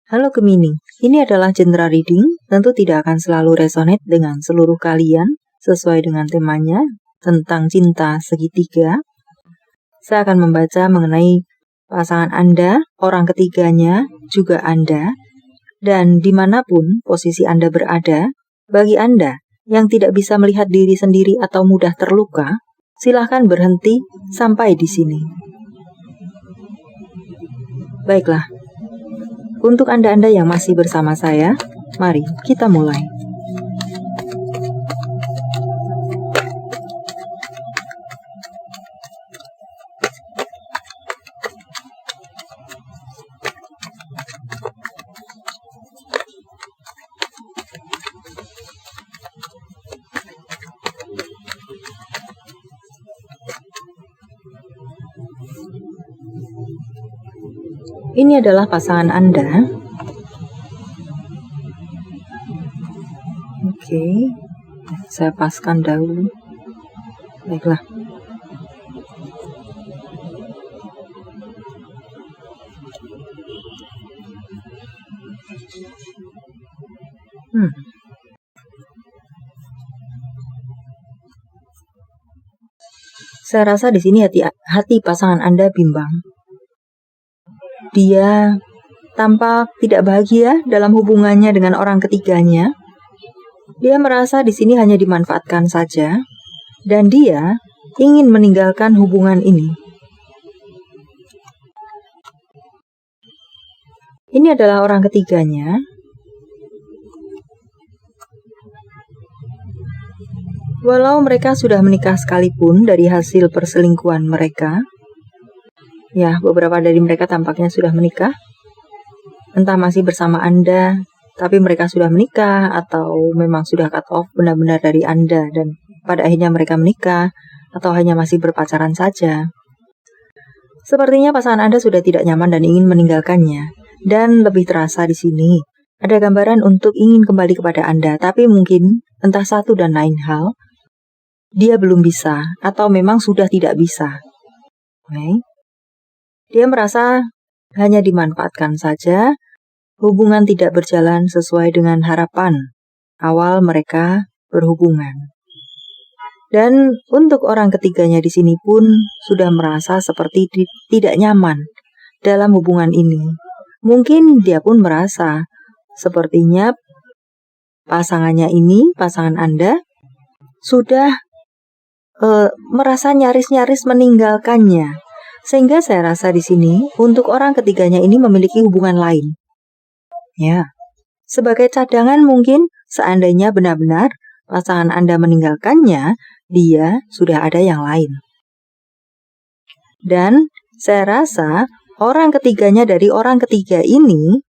Halo Gemini, ini adalah general reading, tentu tidak akan selalu resonate dengan seluruh kalian sesuai dengan temanya tentang cinta segitiga. Saya akan membaca mengenai pasangan Anda, orang ketiganya, juga Anda, dan dimanapun posisi Anda berada, bagi Anda yang tidak bisa melihat diri sendiri atau mudah terluka, silahkan berhenti sampai di sini. Baiklah. Untuk Anda-Anda yang masih bersama saya, mari kita mulai. Ini adalah pasangan Anda. Oke, saya paskan dahulu. Baiklah. Saya rasa di sini hati pasangan Anda bimbang. Dia tampak tidak bahagia dalam hubungannya dengan orang ketiganya. Dia merasa di sini hanya dimanfaatkan saja, dan dia ingin meninggalkan hubungan ini. Ini adalah orang ketiganya. Walau mereka sudah menikah sekalipun dari hasil perselingkuhan mereka, ya, beberapa dari mereka tampaknya sudah menikah. Entah masih bersama Anda, tapi mereka sudah menikah, atau memang sudah cut off benar-benar dari Anda, dan pada akhirnya mereka menikah, atau hanya masih berpacaran saja. Sepertinya pasangan Anda sudah tidak nyaman dan ingin meninggalkannya. Dan lebih terasa di sini, ada gambaran untuk ingin kembali kepada Anda, tapi mungkin entah satu dan lain hal, dia belum bisa, atau memang sudah tidak bisa. Okay. Dia merasa hanya dimanfaatkan saja, hubungan tidak berjalan sesuai dengan harapan awal mereka berhubungan. Dan untuk orang ketiganya di sini pun sudah merasa seperti tidak nyaman dalam hubungan ini. Mungkin dia pun merasa sepertinya pasangannya ini, pasangan Anda, sudah merasa nyaris-nyaris meninggalkannya. Sehingga saya rasa di sini untuk orang ketiganya ini memiliki hubungan lain. Ya, sebagai cadangan mungkin seandainya benar-benar pasangan Anda meninggalkannya, dia sudah ada yang lain. Dan saya rasa orang ketiganya dari orang ketiga ini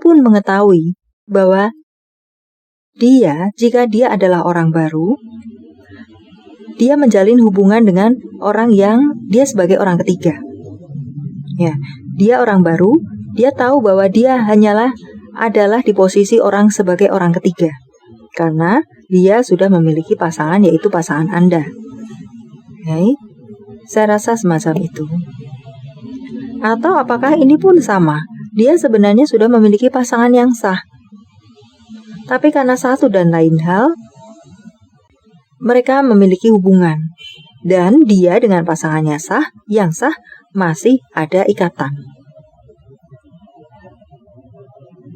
pun mengetahui bahwa jika dia adalah orang baru, dia menjalin hubungan dengan orang yang dia sebagai orang ketiga. Ya, dia orang baru, dia tahu bahwa dia adalah di posisi orang sebagai orang ketiga. Karena dia sudah memiliki pasangan, yaitu pasangan Anda. Okay. Saya rasa semacam itu. Atau apakah ini pun sama? Dia sebenarnya sudah memiliki pasangan yang sah. Tapi karena satu dan lain hal, mereka memiliki hubungan. Dan dia dengan pasangannya yang sah masih ada ikatan.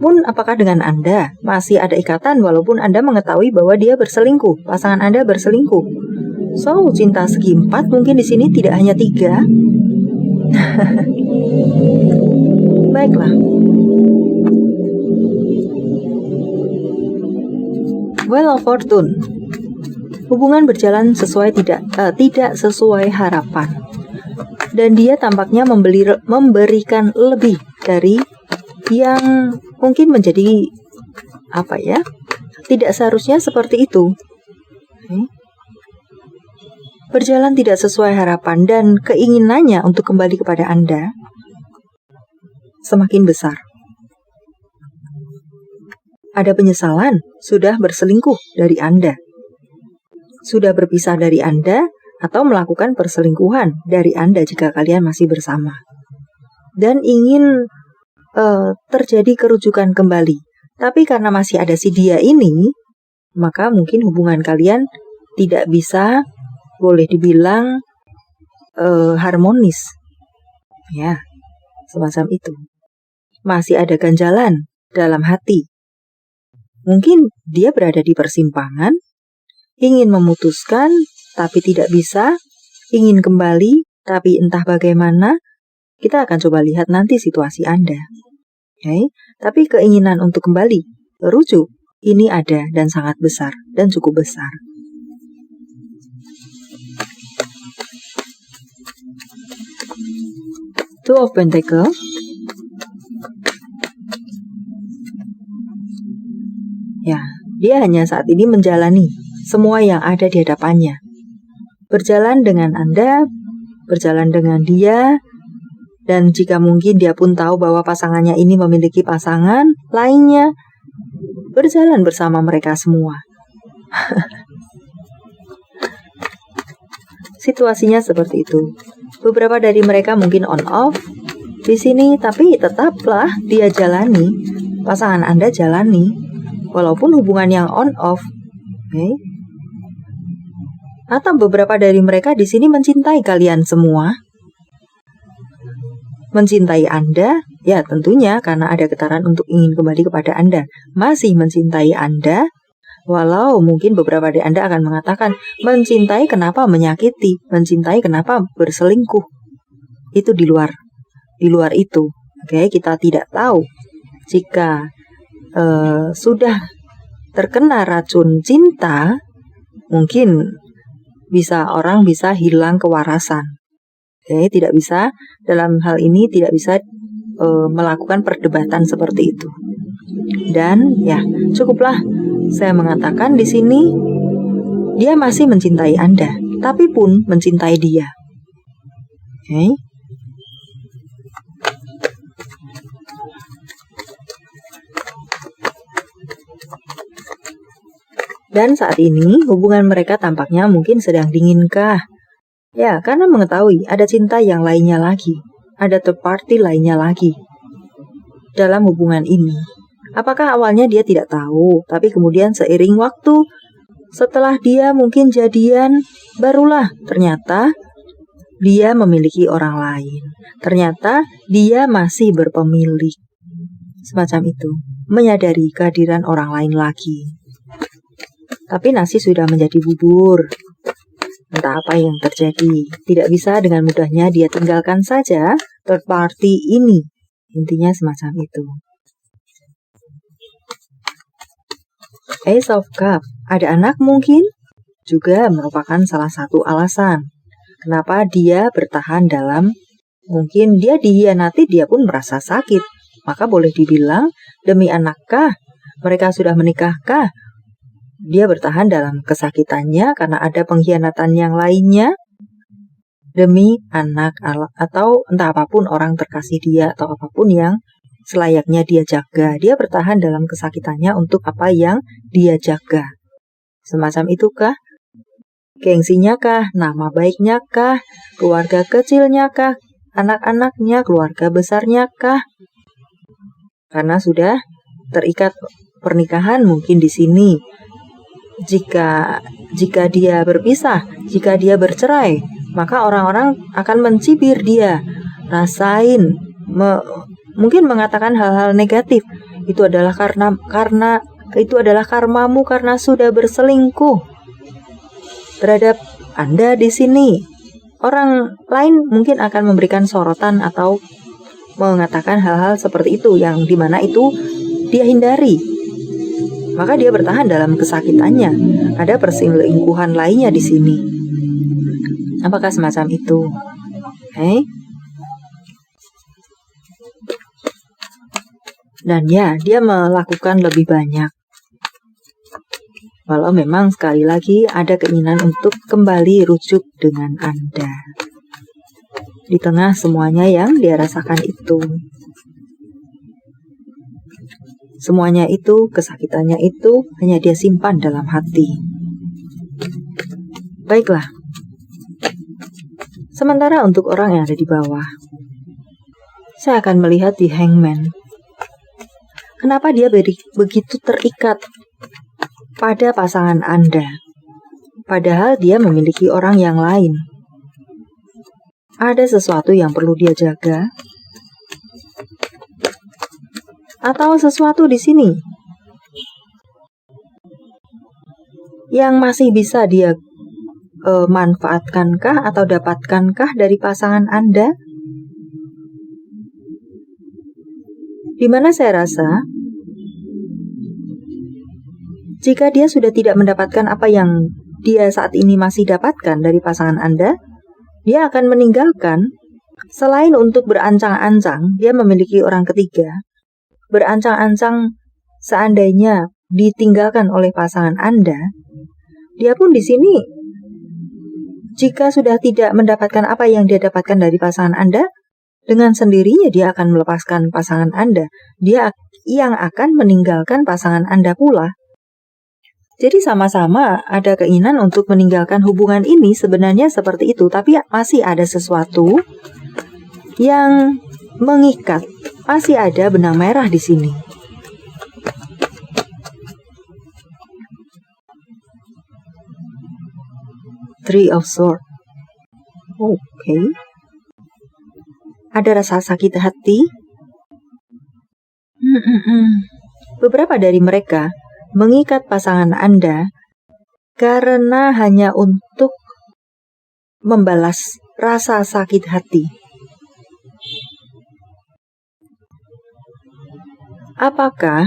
Pun apakah dengan Anda masih ada ikatan walaupun Anda mengetahui bahwa dia berselingkuh, pasangan Anda berselingkuh. So, cinta segi 4 mungkin di sini tidak hanya 3. Baiklah. Well of Fortune. Hubungan berjalan tidak sesuai harapan. Dan dia tampaknya memberikan lebih dari yang mungkin menjadi tidak seharusnya seperti itu. Berjalan tidak sesuai harapan dan keinginannya untuk kembali kepada Anda semakin besar. Ada penyesalan sudah berselingkuh dari Anda, sudah berpisah dari Anda, atau melakukan perselingkuhan dari Anda jika kalian masih bersama. Dan ingin terjadi kerujukan kembali. Tapi karena masih ada si dia ini, maka mungkin hubungan kalian tidak bisa, boleh dibilang, harmonis. Ya, semacam itu. Masih ada ganjalan dalam hati. Mungkin dia berada di persimpangan, ingin memutuskan, tapi tidak bisa, ingin kembali, tapi entah bagaimana. Kita akan coba lihat nanti situasi Anda. Okay? Tapi keinginan untuk kembali, rujuk, ini ada dan sangat besar dan cukup besar. Two of Pentacles. Ya, dia hanya saat ini menjalani semua yang ada di hadapannya. Berjalan dengan Anda, berjalan dengan dia, dan jika mungkin dia pun tahu bahwa pasangannya ini memiliki pasangan lainnya, berjalan bersama mereka semua. Situasinya seperti itu. Beberapa dari mereka mungkin on off di sini, tapi tetaplah dia jalani, pasangan Anda jalani, walaupun hubungan yang on off. Okay? Atau beberapa dari mereka di sini mencintai kalian semua. Mencintai Anda, ya tentunya karena ada getaran untuk ingin kembali kepada Anda. Masih mencintai Anda, walau mungkin beberapa dari Anda akan mengatakan, mencintai kenapa menyakiti, mencintai kenapa berselingkuh. Itu di luar itu. Oke, kita tidak tahu jika sudah terkena racun cinta, mungkin orang bisa hilang kewarasan. Oke, tidak bisa dalam hal ini tidak bisa melakukan perdebatan seperti itu. Dan ya, cukuplah saya mengatakan di sini dia masih mencintai Anda, tapi pun mencintai dia. Oke. Dan saat ini hubungan mereka tampaknya mungkin sedang dinginkah? Ya, karena mengetahui ada cinta yang lainnya lagi, ada third party lainnya lagi dalam hubungan ini. Apakah awalnya dia tidak tahu, tapi kemudian seiring waktu, setelah dia mungkin jadian, barulah ternyata dia memiliki orang lain. Ternyata dia masih berpemilik. Semacam itu, menyadari kehadiran orang lain lagi. Tapi nasi sudah menjadi bubur. Entah apa yang terjadi, tidak bisa dengan mudahnya dia tinggalkan saja third party ini. Intinya semacam itu. Ace of Cups, ada anak mungkin? Juga merupakan salah satu alasan kenapa dia bertahan dalam, mungkin dia dihianati, dia pun merasa sakit. Maka boleh dibilang, demi anakkah? Mereka sudah menikahkah? Dia bertahan dalam kesakitannya karena ada pengkhianatan yang lainnya demi anak atau entah apapun orang terkasih dia atau apapun yang selayaknya dia jaga. Dia bertahan dalam kesakitannya untuk apa yang dia jaga. Semacam itukah? Gengsinya kah? Nama baiknya kah? Keluarga kecilnya kah? Anak-anaknya? Keluarga besarnya kah? Karena sudah terikat pernikahan mungkin di sini. Jika dia berpisah, jika dia bercerai, maka orang-orang akan mencibir dia, rasain, mungkin mengatakan hal-hal negatif. Itu adalah karena itu adalah karmamu karena sudah berselingkuh terhadap Anda di sini. Orang lain mungkin akan memberikan sorotan atau mengatakan hal-hal seperti itu yang dimana itu dia hindari. Maka dia bertahan dalam kesakitannya. Ada perselingkuhan lainnya di sini. Apakah semacam itu? Dan ya, dia melakukan lebih banyak. Walau memang sekali lagi ada keinginan untuk kembali rujuk dengan Anda. Di tengah semuanya yang dia rasakan itu. Semuanya itu, kesakitannya itu, hanya dia simpan dalam hati. Baiklah. Sementara untuk orang yang ada di bawah, saya akan melihat di Hangman. Kenapa dia begitu terikat pada pasangan Anda? Padahal dia memiliki orang yang lain. Ada sesuatu yang perlu dia jaga? Atau sesuatu di sini yang masih bisa dia manfaatkankah atau dapatkankah dari pasangan Anda? Dimana saya rasa jika dia sudah tidak mendapatkan apa yang dia saat ini masih dapatkan dari pasangan Anda, dia akan meninggalkan. Selain untuk berancang-ancang, dia memiliki orang ketiga. Berancang-ancang seandainya ditinggalkan oleh pasangan Anda, dia pun di sini jika sudah tidak mendapatkan apa yang dia dapatkan dari pasangan Anda, dengan sendirinya dia akan melepaskan pasangan Anda. Dia yang akan meninggalkan pasangan Anda pula. Jadi sama-sama ada keinginan untuk meninggalkan hubungan ini, sebenarnya seperti itu, tapi masih ada sesuatu yang mengikat, masih ada benang merah di sini. Three of Swords. Oke. Ada rasa sakit hati. Beberapa dari mereka mengikat pasangan Anda karena hanya untuk membalas rasa sakit hati. Apakah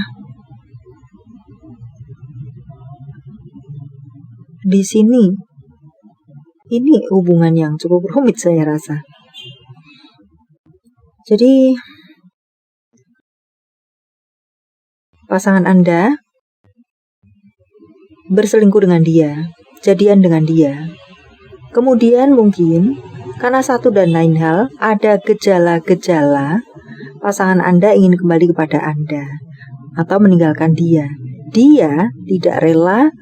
di sini ini hubungan yang cukup rumit saya rasa. Jadi pasangan Anda berselingkuh dengan dia, jadian dengan dia. Kemudian mungkin karena satu dan lain hal ada gejala-gejala pasangan Anda ingin kembali kepada Anda atau meninggalkan dia. Dia tidak rela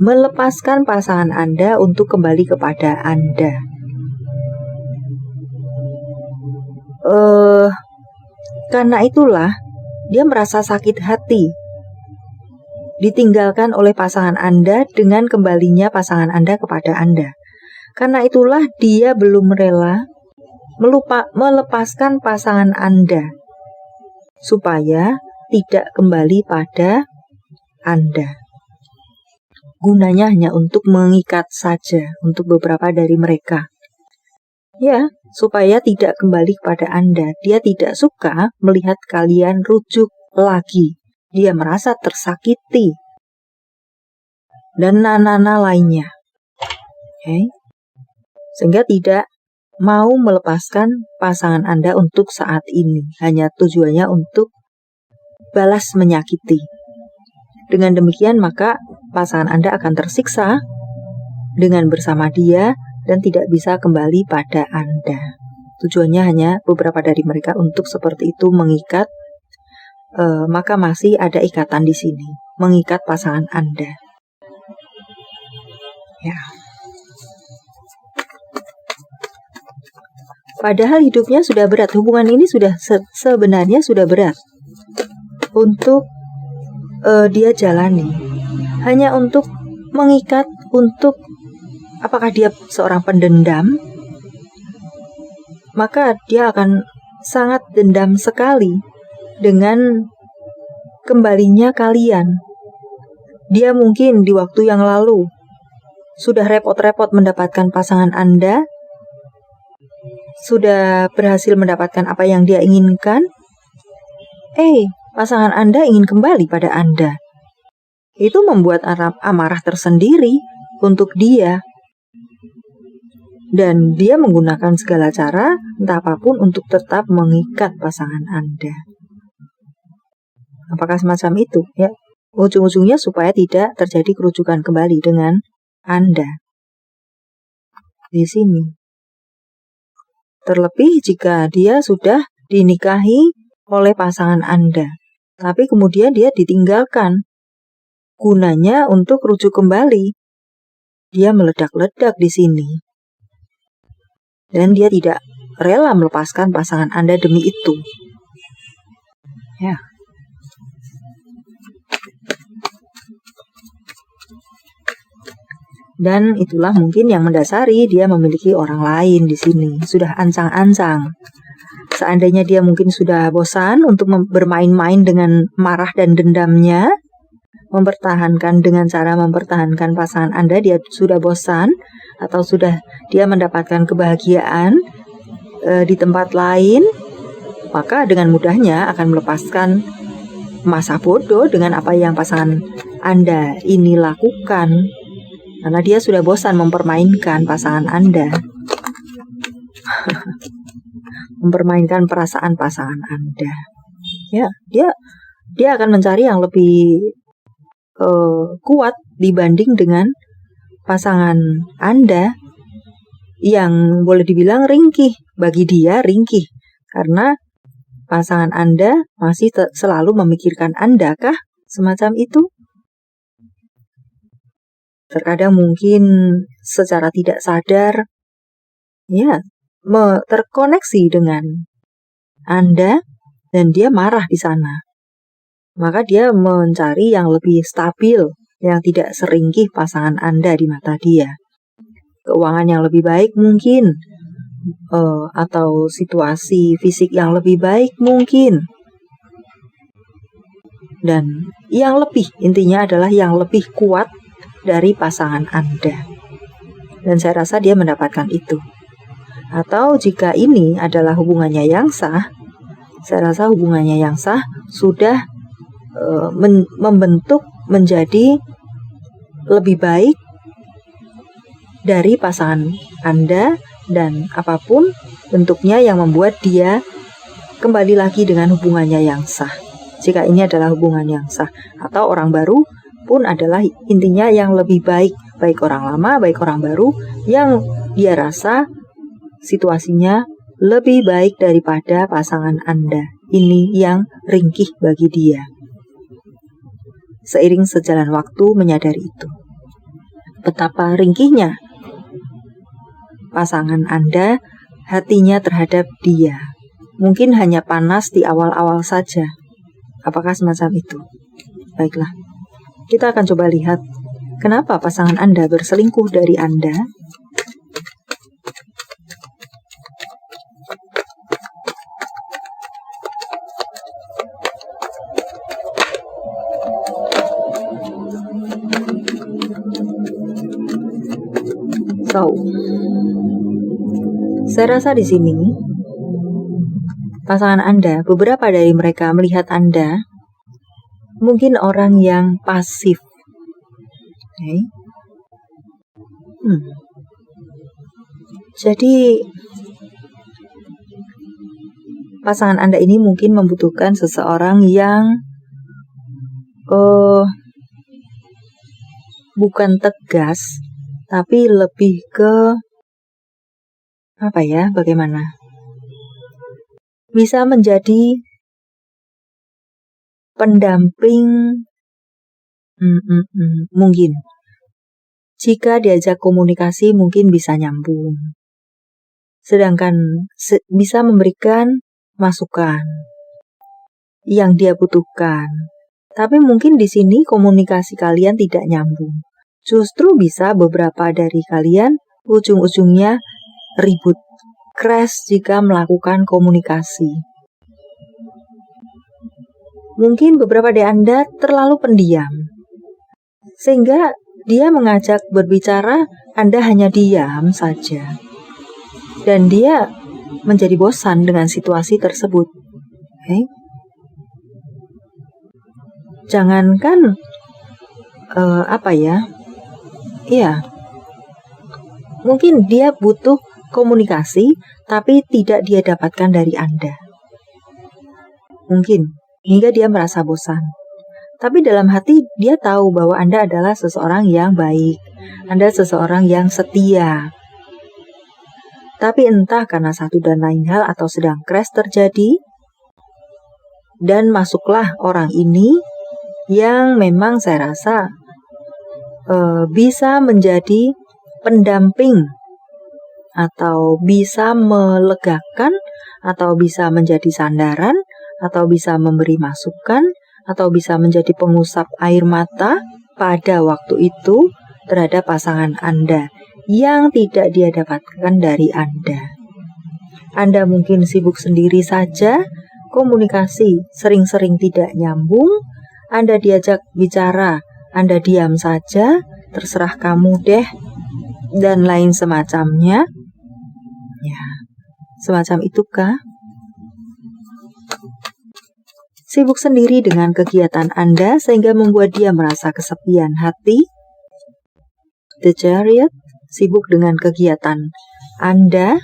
melepaskan pasangan Anda untuk kembali kepada Anda. Karena itulah dia merasa sakit hati ditinggalkan oleh pasangan Anda dengan kembalinya pasangan Anda kepada Anda. Karena itulah dia belum rela melepaskan pasangan Anda supaya tidak kembali pada Anda. Gunanya hanya untuk mengikat saja untuk beberapa dari mereka. Ya, supaya tidak kembali kepada Anda. Dia tidak suka melihat kalian rujuk lagi. Dia merasa tersakiti. Dan nana-nana lainnya. Okay. Sehingga tidak mau melepaskan pasangan Anda untuk saat ini. Hanya tujuannya untuk balas menyakiti. Dengan demikian maka pasangan Anda akan tersiksa dengan bersama dia dan tidak bisa kembali pada Anda. Tujuannya hanya beberapa dari mereka untuk seperti itu mengikat. Maka masih ada ikatan di sini, mengikat pasangan Anda. Ya. Padahal hidupnya sudah berat, hubungan ini sudah sebenarnya sudah berat untuk dia jalani. Hanya untuk mengikat, untuk apakah dia seorang pendendam? Maka dia akan sangat dendam sekali dengan kembalinya kalian. Dia mungkin di waktu yang lalu sudah repot-repot mendapatkan pasangan Anda, sudah berhasil mendapatkan apa yang dia inginkan. Pasangan Anda ingin kembali pada Anda. Itu membuat amarah tersendiri untuk dia. Dan dia menggunakan segala cara, entah apapun, untuk tetap mengikat pasangan Anda. Apakah semacam itu? Ya, ujung-ujungnya supaya tidak terjadi kerujukan kembali dengan Anda. Di sini. Terlebih jika dia sudah dinikahi oleh pasangan Anda, tapi kemudian dia ditinggalkan. Gunanya untuk rujuk kembali. Dia meledak-ledak di sini. Dan dia tidak rela melepaskan pasangan Anda demi itu. Ya. Dan itulah mungkin yang mendasari dia memiliki orang lain di sini. Sudah ancang-ancang. Seandainya dia mungkin sudah bosan untuk bermain-main dengan marah dan dendamnya, dengan cara mempertahankan pasangan Anda, dia sudah bosan atau sudah dia mendapatkan kebahagiaan di tempat lain, maka dengan mudahnya akan melepaskan masa bodoh dengan apa yang pasangan Anda ini lakukan. Karena dia sudah bosan mempermainkan pasangan Anda. Mempermainkan perasaan pasangan Anda. Ya, dia akan mencari yang lebih kuat dibanding dengan pasangan Anda yang boleh dibilang ringkih. Bagi dia ringkih karena pasangan Anda masih selalu memikirkan Anda kah? Semacam itu. Terkadang mungkin secara tidak sadar ya terkoneksi dengan Anda dan dia marah di sana. Maka dia mencari yang lebih stabil, yang tidak seringkih pasangan Anda di mata dia. Keuangan yang lebih baik mungkin, atau situasi fisik yang lebih baik mungkin. Dan yang lebih, intinya adalah yang lebih kuat dari pasangan Anda. Dan saya rasa dia mendapatkan itu. Atau jika ini adalah hubungannya yang sah, saya rasa hubungannya yang sah sudah membentuk menjadi lebih baik dari pasangan Anda, dan apapun bentuknya yang membuat dia kembali lagi dengan hubungannya yang sah. Jika ini adalah hubungan yang sah, atau orang baru pun adalah intinya yang lebih baik, baik orang lama, baik orang baru, yang dia rasa situasinya lebih baik daripada pasangan Anda. Ini yang ringkih bagi dia. Seiring sejalan waktu menyadari itu. Betapa ringkihnya pasangan Anda, hatinya terhadap dia. Mungkin hanya panas di awal-awal saja. Apakah semacam itu? Baiklah. Kita akan coba lihat kenapa pasangan Anda berselingkuh dari Anda. Saya rasa di sini pasangan Anda, beberapa dari mereka melihat Anda mungkin orang yang pasif. Okay. Jadi pasangan Anda ini mungkin membutuhkan seseorang yang bukan tegas, tapi lebih ke bagaimana? Bisa menjadi pendamping, mungkin. Jika diajak komunikasi mungkin bisa nyambung. Sedangkan bisa memberikan masukan yang dia butuhkan. Tapi mungkin di sini komunikasi kalian tidak nyambung. Justru bisa beberapa dari kalian ujung-ujungnya ribut, crash jika melakukan komunikasi. Mungkin beberapa dari Anda terlalu pendiam, sehingga dia mengajak berbicara, Anda hanya diam saja. Dan dia menjadi bosan dengan situasi tersebut. Okay? Jangankan mungkin dia butuh komunikasi, tapi tidak dia dapatkan dari Anda. Mungkin, hingga dia merasa bosan. Tapi dalam hati dia tahu bahwa Anda adalah seseorang yang baik. Anda seseorang yang setia. Tapi entah karena satu dan lain hal atau sedang crash terjadi, dan masuklah orang ini yang memang saya rasa bisa menjadi pendamping, atau bisa melegakan, atau bisa menjadi sandaran, atau bisa memberi masukan, atau bisa menjadi pengusap air mata pada waktu itu terhadap pasangan Anda yang tidak dia dapatkan dari Anda. Anda mungkin sibuk sendiri saja, komunikasi sering-sering tidak nyambung, Anda diajak bicara, Anda diam saja, terserah kamu deh, dan lain semacamnya. Ya, semacam itukah? Sibuk sendiri dengan kegiatan Anda sehingga membuat dia merasa kesepian hati. The Chariot, sibuk dengan kegiatan Anda,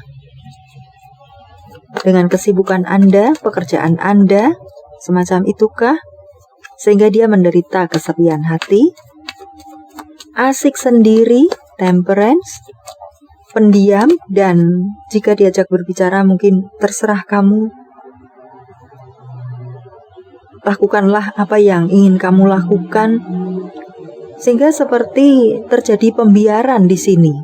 dengan kesibukan Anda, pekerjaan Anda, semacam itukah? Sehingga dia menderita kesepian hati. Asik sendiri, Temperance, pendiam, dan jika diajak berbicara mungkin terserah kamu. Lakukanlah apa yang ingin kamu lakukan. Sehingga seperti terjadi pembiaran di sini.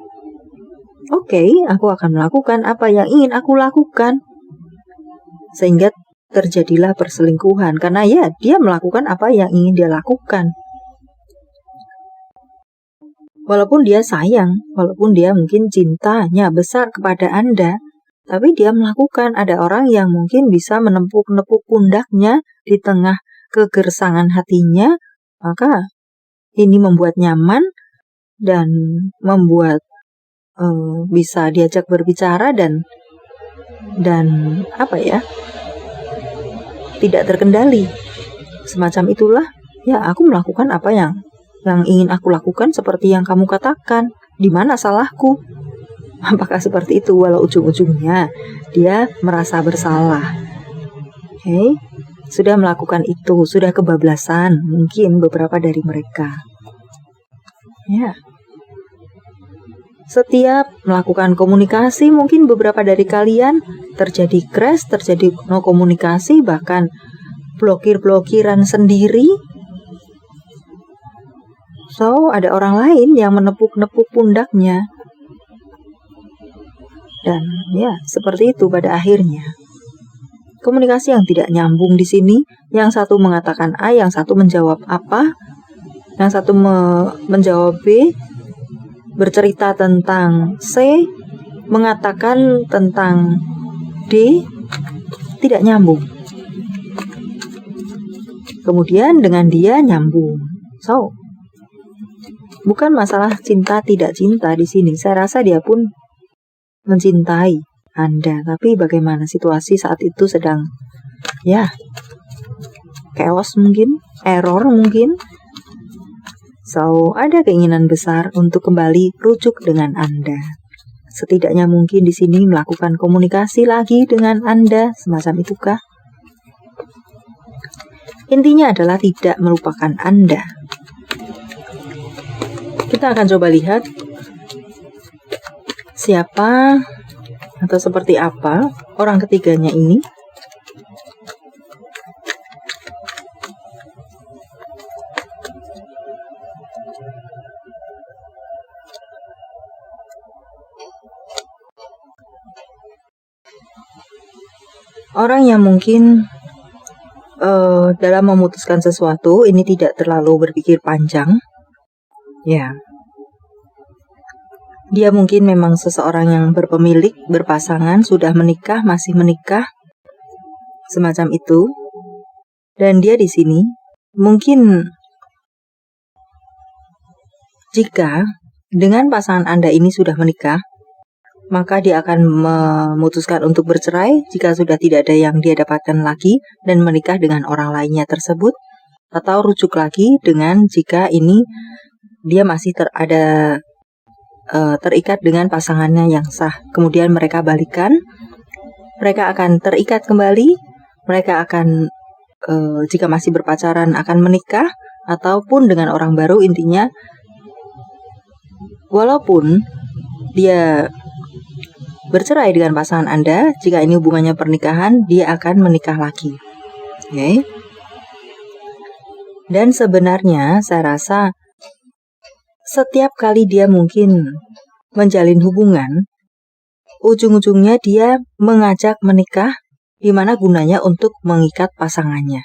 Oke, aku akan melakukan apa yang ingin aku lakukan. Sehingga terjadilah perselingkuhan. Karena ya, dia melakukan apa yang ingin dia lakukan. Walaupun dia sayang, walaupun dia mungkin cintanya besar kepada Anda, tapi dia melakukan. Ada orang yang mungkin bisa menepuk-nepuk pundaknya di tengah kegersangan hatinya, maka ini membuat nyaman dan membuat bisa diajak berbicara dan apa ya, tidak terkendali. Semacam itulah, ya aku melakukan apa yang ingin aku lakukan seperti yang kamu katakan. Di mana salahku? Apakah seperti itu? Walau ujung-ujungnya dia merasa bersalah. Oke, sudah melakukan itu, sudah kebablasan mungkin beberapa dari mereka. Ya. Setiap melakukan komunikasi, mungkin beberapa dari kalian terjadi crash, terjadi no komunikasi, bahkan blokir-blokiran sendiri. So, ada orang lain yang menepuk-nepuk pundaknya. Dan ya, seperti itu pada akhirnya. Komunikasi yang tidak nyambung di sini, yang satu mengatakan A, yang satu menjawab apa, yang satu menjawab B, bercerita tentang C, mengatakan tentang D, tidak nyambung. Kemudian dengan dia nyambung. So, bukan masalah cinta tidak cinta di sini. Saya rasa dia pun mencintai Anda, tapi bagaimana situasi saat itu sedang ya chaos mungkin, error mungkin. So, ada keinginan besar untuk kembali rujuk dengan Anda. Setidaknya mungkin di sini melakukan komunikasi lagi dengan Anda, semacam itukah? Intinya adalah tidak melupakan Anda. Kita akan coba lihat siapa atau seperti apa orang ketiganya ini. Orang yang mungkin dalam memutuskan sesuatu ini tidak terlalu berpikir panjang. Ya, dia mungkin memang seseorang yang berpemilik, berpasangan, sudah menikah, masih menikah, semacam itu. Dan dia di sini mungkin jika dengan pasangan Anda ini sudah menikah, maka dia akan memutuskan untuk bercerai jika sudah tidak ada yang dia dapatkan lagi dan menikah dengan orang lainnya tersebut, atau rujuk lagi dengan jika ini dia masih terikat dengan pasangannya yang sah. Kemudian mereka balikan, mereka akan terikat kembali, mereka akan jika masih berpacaran akan menikah, ataupun dengan orang baru. Intinya walaupun dia bercerai dengan pasangan Anda, jika ini hubungannya pernikahan, dia akan menikah lagi. Okay. Dan sebenarnya saya rasa setiap kali dia mungkin menjalin hubungan, ujung-ujungnya dia mengajak menikah, di mana gunanya untuk mengikat pasangannya.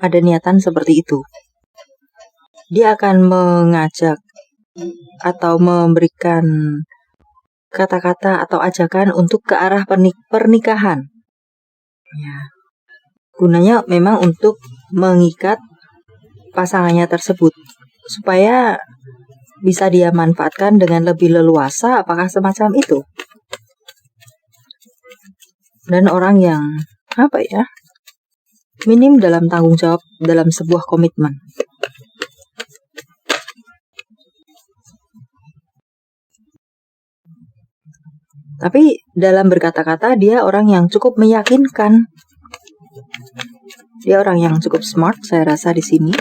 Ada niatan seperti itu. Dia akan mengajak atau memberikan kata-kata atau ajakan untuk ke arah pernikahan. Ya. Gunanya memang untuk mengikat pasangannya tersebut supaya bisa dia manfaatkan dengan lebih leluasa, apakah semacam itu. Dan orang yang minim dalam tanggung jawab dalam sebuah komitmen. Tapi dalam berkata-kata dia orang yang cukup meyakinkan. Dia orang yang cukup smart, saya rasa di sini.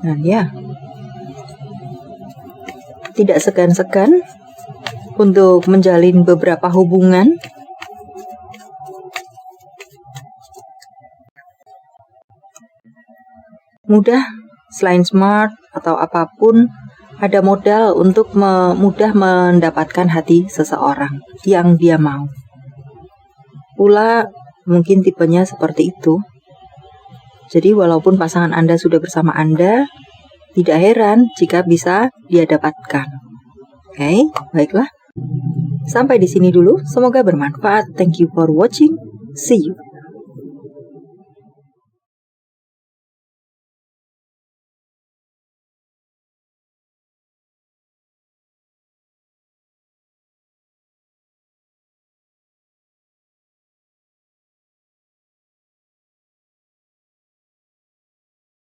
Dan ya, tidak segan-segan untuk menjalin beberapa hubungan. Mudah, selain smart atau apapun, ada modal untuk mudah mendapatkan hati seseorang yang dia mau. Pula mungkin tipenya seperti itu. Jadi walaupun pasangan Anda sudah bersama Anda, tidak heran jika bisa dia dapatkan. Oke, baiklah. Sampai di sini dulu, semoga bermanfaat. Thank you for watching. See you.